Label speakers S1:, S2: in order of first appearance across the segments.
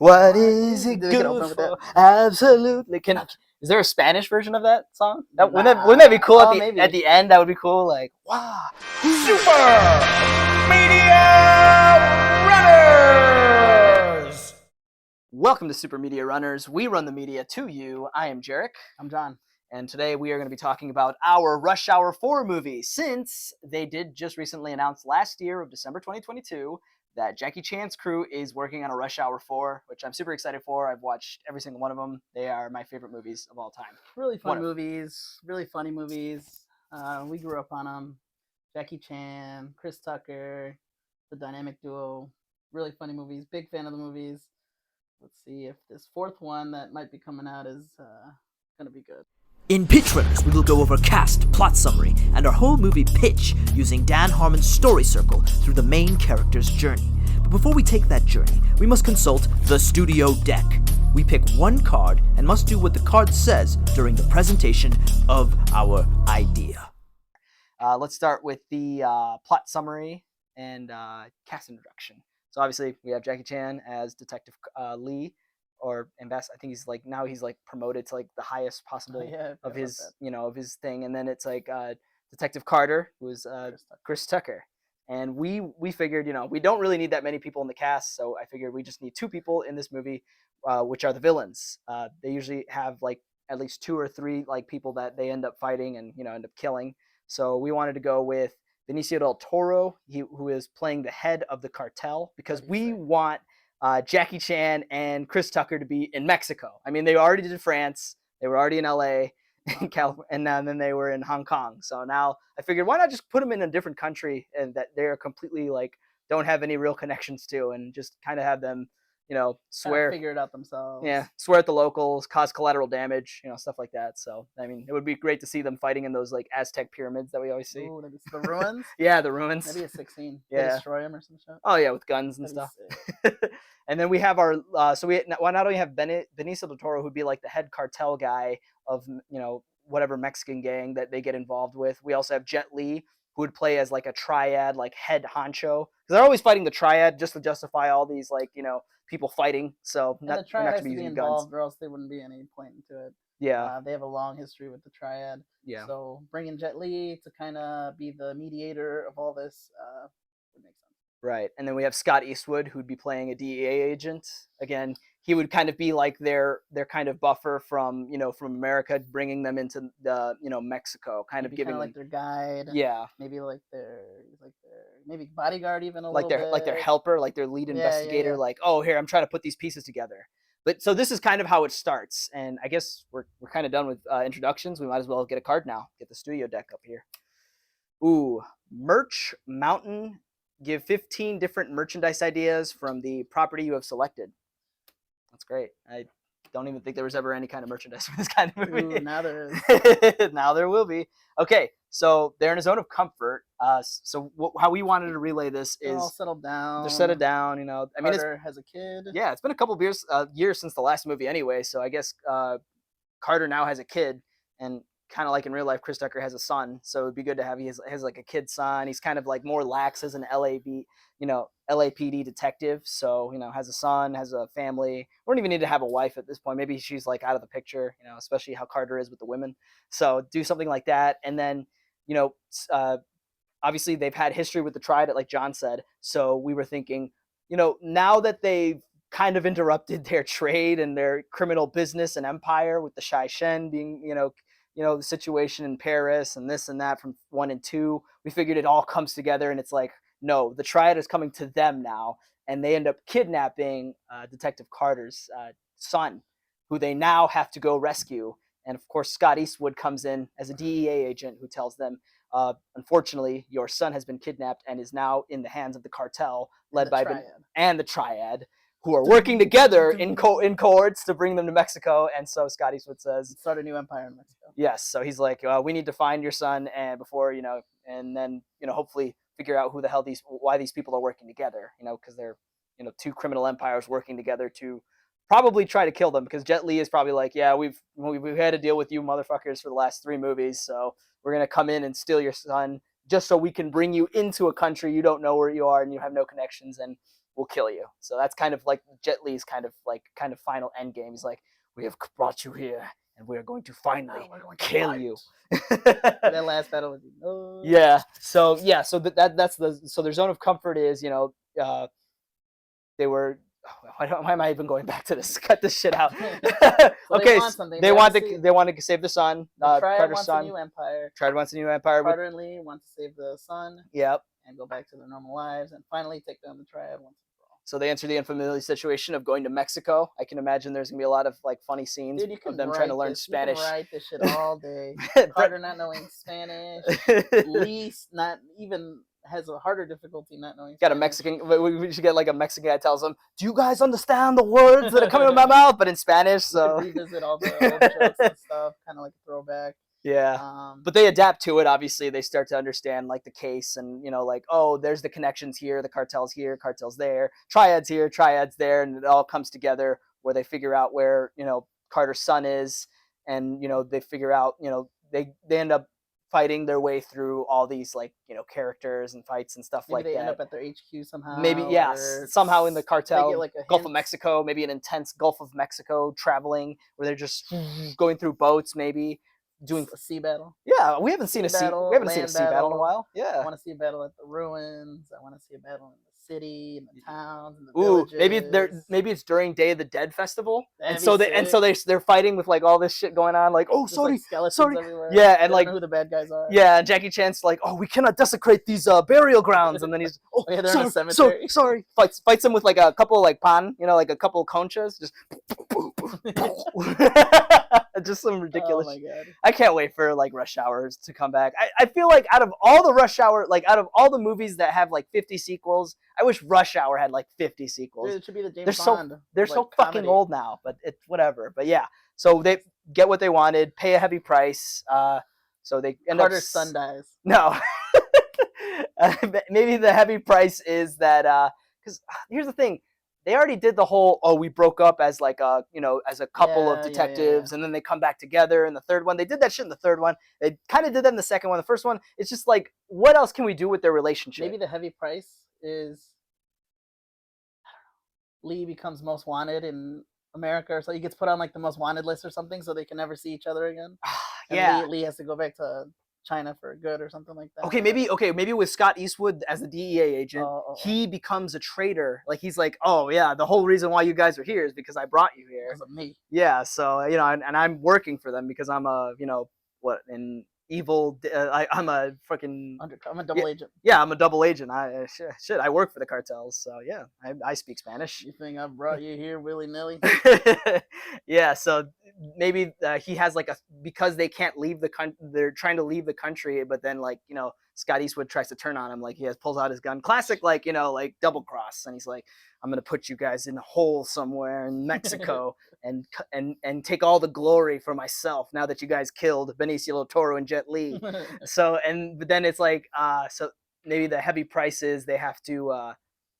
S1: What is it
S2: We can open
S1: good
S2: with
S1: for?
S2: that.
S1: Absolutely. Is there a Spanish version of that song? Wouldn't that be cool
S2: Oh,
S1: at the end? That would be cool. Like, wow.
S3: Super Media Runners!
S1: Welcome to Super Media Runners. We run the media to you. I am Jarek.
S2: I'm John.
S1: And today we are going to be talking about our Rush Hour 4 movie, since they did just recently announce last year of December 2022 that Jackie Chan's crew is working on a Rush Hour 4, which I'm super excited for. I've watched every single one of them. They are my favorite movies of all time.
S2: Really fun movies, really funny movies. We grew up on them. Jackie Chan, Chris Tucker, the dynamic duo. Really funny movies. Big fan of the movies. Let's see if this fourth one that might be coming out is going to be good.
S4: In Pitch Runners, we will go over cast, plot summary, and our whole movie pitch using Dan Harmon's story circle through the main character's journey. But before we take that journey, we must consult the studio deck. We pick one card and must do what the card says during the presentation of our idea.
S1: Let's start with the plot summary and cast introduction. So obviously we have Jackie Chan as Detective Lee. Or ambassador, I think he's promoted to like the highest possible of his of his thing, and then it's like Detective Carter, who's Chris Tucker, and we figured we don't really need that many people in the cast, so I figured we just need two people in this movie, which are the villains. They usually have like at least two or three like people that they end up fighting and end up killing. So we wanted to go with Benicio del Toro, who is playing the head of the cartel, because we want Jackie Chan and Chris Tucker to be in Mexico. I mean, they already did France. They were already in LA, in California, and then they were in Hong Kong. So now I figured, why not just put them in a different country and that they're completely like don't have any real connections to, and just kind of have them, swear,
S2: figure it out themselves.
S1: Yeah, swear at the locals, cause collateral damage, stuff like that. So I mean, it would be great to see them fighting in those like Aztec pyramids that we always see.
S2: Ooh, the ruins.
S1: Yeah, the ruins.
S2: Maybe a 16.
S1: Yeah,
S2: they destroy them or some shit.
S1: Oh yeah, with guns and stuff. And then we have our so we not only have Benicio del Toro, who'd be like the head cartel guy of whatever Mexican gang that they get involved with. We also have Jet Li, who would play as like a triad, like head honcho, because they're always fighting the triad just to justify all these like people fighting. So
S2: the triad has to be involved, or else there wouldn't be any point into it.
S1: Yeah,
S2: they have a long history with the triad.
S1: Yeah,
S2: so bringing Jet Li to kind of be the mediator of all this would make sense.
S1: Right, and then we have Scott Eastwood, who'd be playing a DEA agent. Again, he would kind of be like their kind of buffer from from America, bringing them into the Mexico, kind of giving them
S2: like their guide.
S1: Yeah,
S2: maybe like their maybe bodyguard, even
S1: like their helper, like their lead investigator.
S2: Yeah.
S1: Like, oh, here, I'm trying to put these pieces together. But so this is kind of how it starts, and I guess we're kind of done with introductions. We might as well get a card now. Get the studio deck up here. Ooh, Merch Mountain. Give 15 different merchandise ideas from the property you have selected. That's great. I don't even think there was ever any kind of merchandise for this kind of movie.
S2: Ooh, now there is.
S1: Now there will be. Okay, so they're in a zone of comfort. So how we wanted to relay this is
S2: they're all settled down.
S1: They're settled down. I mean,
S2: Carter has a kid.
S1: Yeah, it's been a couple of years since the last movie anyway. So I guess Carter now has a kid, and kind of like in real life, Chris Tucker has a son, so it'd be good to have he has like a kid son. He's kind of like more lax as an LAPD detective, so has a son, has a family. We don't even need to have a wife at this point. Maybe she's like out of the picture, especially how Carter is with the women. So do something like that, and then obviously they've had history with the triad, like John said. So we were thinking, now that they've kind of interrupted their trade and their criminal business and empire with the Shai Shen being, the situation in Paris and this and that from 1 and 2, we figured it all comes together, and it's like, no, the triad is coming to them now, and they end up kidnapping Detective Carter's son, who they now have to go rescue. And of course, Scott Eastwood comes in as a DEA agent who tells them, unfortunately, your son has been kidnapped and is now in the hands of the cartel led by the triad, who are working together in cohorts to bring them to Mexico. And so Scott Eastwood says,
S2: start a new empire in Mexico.
S1: Yes. So he's like, we need to find your son, and before, and then, hopefully figure out why these people are working together, because they're, two criminal empires working together to probably try to kill them, because Jet Li is probably like, yeah, we've had to deal with you motherfuckers for the last 3 movies. So we're going to come in and steal your son, just so we can bring you into a country you don't know where you are and you have no connections, and we'll kill you. So that's kind of like Jet Li's kind of final end game. He's like, we have brought you here, and we are going to finally kill you.
S2: That last battle was
S1: Yeah. So that's so their zone of comfort is, they were. Why am I even going back to this? Cut this shit out.
S2: So
S1: Okay,
S2: they want something.
S1: they want to save the son.
S2: Triad
S1: Carter's
S2: wants
S1: son.
S2: a new empire.
S1: Triad wants a new empire.
S2: Carter and Lee want to save the sun
S1: Yep.
S2: and go back to their normal lives and finally take down the Triad once and for all.
S1: So they enter the unfamiliar situation of going to Mexico. I can imagine there's gonna be a lot of like funny scenes
S2: Dude, you can
S1: of them trying to learn
S2: You
S1: Spanish.
S2: can write this shit all day. Carter not knowing Spanish. Lee not even has a harder difficulty not knowing
S1: Got a
S2: Spanish.
S1: Mexican. We should get like a Mexican guy tells them, "Do you guys understand the words that are coming out of my mouth?" But in Spanish.
S2: We could
S1: So
S2: revisit all the old jokes and stuff, kind of like a throwback.
S1: yeah. But they adapt to it. Obviously, they start to understand like the case, and like, oh, there's the connections here, the cartels here, cartels there, triads here, triads there, and it all comes together where they figure out where Carter's son is, and they figure out they end up fighting their way through all these like characters and fights and stuff
S2: Maybe
S1: like
S2: they
S1: that.
S2: end up at their HQ somehow.
S1: Maybe
S2: or
S1: somehow in the
S2: they
S1: cartel
S2: get, like, a
S1: Gulf of
S2: hint.
S1: Mexico, maybe an intense Gulf of Mexico traveling where they're just going through boats, maybe doing
S2: a sea battle.
S1: yeah. We haven't seen
S2: Sea battle,
S1: we haven't seen a
S2: land
S1: sea battle in a
S2: battle.
S1: while.
S2: I
S1: Yeah.
S2: want to see a battle at the ruins. I want to see a battle in the city, in the towns, in the
S1: Ooh,
S2: villages.
S1: maybe it's during Day of the Dead festival,
S2: That'd
S1: and
S2: be
S1: so
S2: sick.
S1: they're fighting with like all this shit going on, like, oh,
S2: Just,
S1: sorry,
S2: like, skeletons
S1: sorry.
S2: everywhere.
S1: Yeah,
S2: They
S1: and
S2: don't
S1: like
S2: know who the bad guys are.
S1: yeah, and Jackie Chan's like, oh, we cannot desecrate these burial grounds, and then he's oh,
S2: yeah, they're in a
S1: sorry,
S2: cemetery.
S1: sorry, fights them with like a couple like pan, like a couple conchas, just just some ridiculous.
S2: Oh my god.
S1: I can't wait for like Rush Hours to come back. I feel like out of all the Rush Hour, like out of all the movies that have like 50 sequels, I wish Rush Hour had like 50 sequels.
S2: Dude, it should be the James
S1: They're so-
S2: Bond.
S1: They're
S2: like,
S1: so fucking
S2: comedy.
S1: old now, but it's whatever. But yeah, so they get what they wanted, pay a heavy price. So they end
S2: Carter's
S1: up
S2: son dies.
S1: No. Maybe the heavy price is that because here's the thing. They already did the whole we broke up as like as a couple of
S2: Yeah,
S1: detectives, and then they come back together in the third one. They did that shit in the third one. They kind of did that in the second one. The first one, it's just like, what else can we do with their relationship?
S2: Maybe the heavy price is Lee becomes most wanted in America, or so he gets put on like the most wanted list or something, so they can never see each other again. And
S1: yeah.
S2: Lee has to go back to China for good or something like that.
S1: Okay, maybe with Scott Eastwood as the DEA agent,
S2: Oh.
S1: he becomes a traitor. Like he's like, oh yeah, the whole reason why you guys are here is because I brought you here.
S2: Because of me.
S1: Yeah, so and I'm working for them because I'm a an evil. I'm a freaking
S2: I'm a double agent.
S1: yeah. I'm a double agent. I work for the cartels. So yeah, I speak Spanish.
S2: You think I brought you here willy nilly?
S1: Yeah, so maybe he has like because they can't leave the country. They're trying to leave the country, but then like Scott Eastwood tries to turn on him. Like pulls out his gun, classic like like double cross, and he's like, I'm gonna put you guys in a hole somewhere in Mexico and take all the glory for myself now that you guys killed Benicio del Toro and Jet Li. So but then it's like so maybe the heavy price is they have to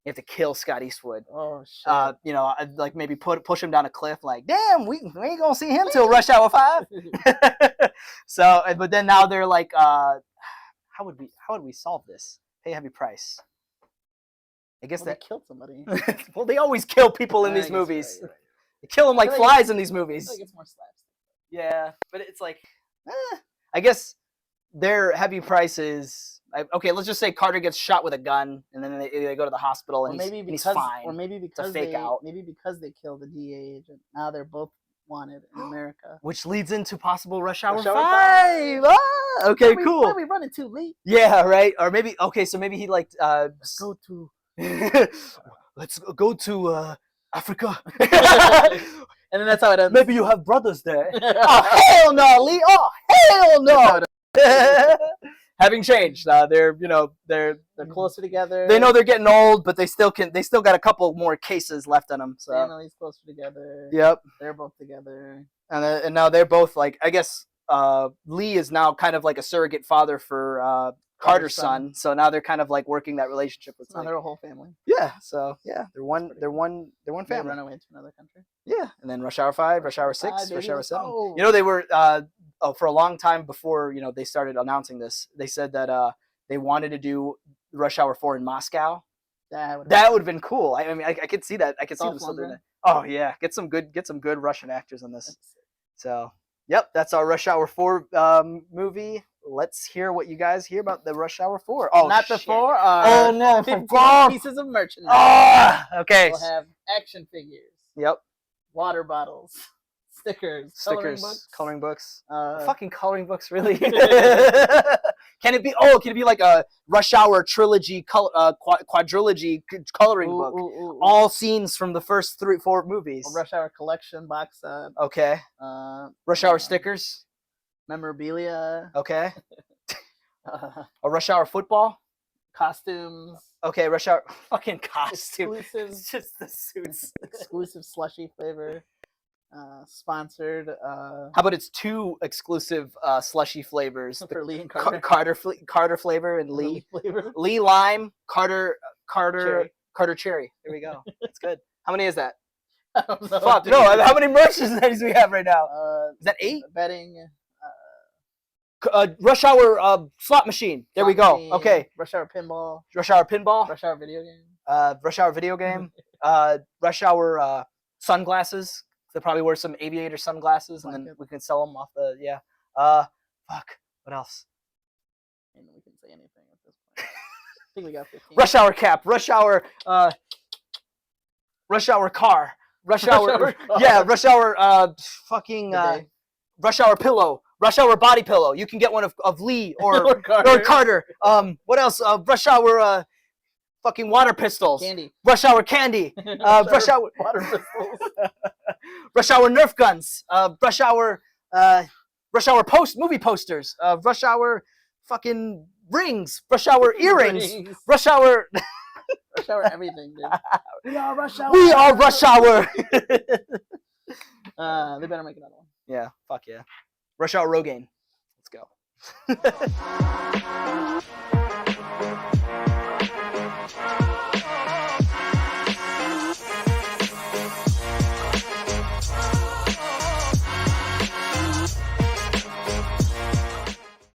S1: you have to kill Scott Eastwood.
S2: Oh shit.
S1: I'd like maybe push him down a cliff. Like, damn, we ain't gonna see him till Rush Hour 5. So, but then now they're like, how would we solve this? Pay a heavy price. I guess
S2: Well, they killed somebody.
S1: well, they always kill people in
S2: I
S1: these
S2: guess
S1: movies.
S2: you're right.
S1: They kill them like
S2: feel like
S1: flies in these
S2: I
S1: movies.
S2: feel like it's more slapstick.
S1: Yeah, but it's like, I guess their heavy prices. Okay, let's just say Carter gets shot with a gun, and then they go to the hospital, and he's fine.
S2: Or maybe because
S1: fake out.
S2: Maybe because they killed the DA agent. Now they're both wanted in America.
S1: Which leads into possible Rush Hour
S2: Rush Hour
S1: 5.
S2: 5.
S1: Ah, okay,
S2: Why
S1: cool.
S2: are we running too late?
S1: Yeah, right. Or maybe so maybe he like
S2: Let's go to.
S1: let's go to Africa.
S2: And then that's how it ends.
S1: Maybe you have brothers there. Oh hell no, Lee! Oh hell no! Having changed, they're
S2: They're closer together.
S1: they know they're getting old, but they still got a couple more cases left on them. So
S2: Families closer together.
S1: yep,
S2: They're both together.
S1: and now they're both like I guess Lee is now kind of like a surrogate father for Carter's son. So now they're kind of like working that relationship with.
S2: So now they're a whole family.
S1: Yeah, so yeah, they're one
S2: They
S1: family.
S2: run away to another country.
S1: Yeah, and then Rush Hour 5, Rush Hour 6,
S2: baby,
S1: Rush Hour
S2: let's
S1: 7.
S2: go.
S1: They were for a long time before they started announcing this. They said that they wanted to do Rush Hour 4 in Moscow.
S2: That would
S1: That would have been cool. I mean, I could see that. I could see them
S2: Dolph
S1: still doing
S2: Lundgren.
S1: that. Oh yeah, get some good Russian actors on this. So, yep, that's our Rush Hour 4 movie. Let's hear what you guys hear about the Rush Hour 4. Oh,
S2: not
S1: shit.
S2: before
S1: Oh no, I
S2: 15
S1: forgot.
S2: pieces of merchandise.
S1: Ah, okay.
S2: We'll have action figures,
S1: Yep.
S2: water bottles, stickers,
S1: Coloring books.
S2: Uh,
S1: Fucking coloring books, really? Can it be? Oh, can it be like a Rush Hour trilogy, quadrilogy coloring book? All scenes from the first 3-4 movies.
S2: a Rush Hour collection box set.
S1: Okay. Rush Hour stickers.
S2: Memorabilia.
S1: Okay. A Rush Hour football.
S2: Costumes.
S1: Okay, Rush Hour fucking costume.
S2: Exclusive.
S1: It's just the suits.
S2: Exclusive slushy flavor. Sponsored.
S1: How about it's 2 exclusive slushy flavors? The
S2: For Lee and Carter.
S1: Carter flavor and Lee.
S2: flavor.
S1: Lee lime, Carter
S2: Cherry.
S1: cherry. There we go. That's good. How many is that?
S2: I don't know,
S1: Fuck
S2: dude.
S1: no. How many merchandise do we have right now? Is that 8?
S2: Betting.
S1: Rush Hour slot machine. There we go.
S2: machine,
S1: Okay.
S2: Rush Hour pinball.
S1: Rush Hour pinball.
S2: Rush Hour video game.
S1: Rush Hour video game. Rush Hour sunglasses. They probably wear some aviator sunglasses, and
S2: Like
S1: then
S2: it.
S1: we can sell them off the Fuck. What else?
S2: And we can say anything at this point. I think we got 15.
S1: Rush Hour cap. Rush Hour. Rush Hour car. Rush Hour.
S2: Hour car.
S1: Yeah. Rush Hour. Fucking.
S2: Bidet.
S1: Rush Hour pillow. Rush Hour body pillow. You can get one of Lee or
S2: Or Carter.
S1: or Carter. What else? Rush Hour. Fucking water pistols.
S2: Candy.
S1: Rush Hour candy. Rush Hour.
S2: Water pistols.
S1: Rush Hour Nerf guns. Rush Hour. Rush Hour movie posters. Rush Hour fucking rings. Rush Hour earrings.
S2: Rings.
S1: Rush Hour.
S2: Rush Hour everything, dude. We are Rush Hour.
S1: We are Rush Hour.
S2: They better make another one.
S1: Yeah. Fuck yeah. Rush Hour Rogaine. Let's go.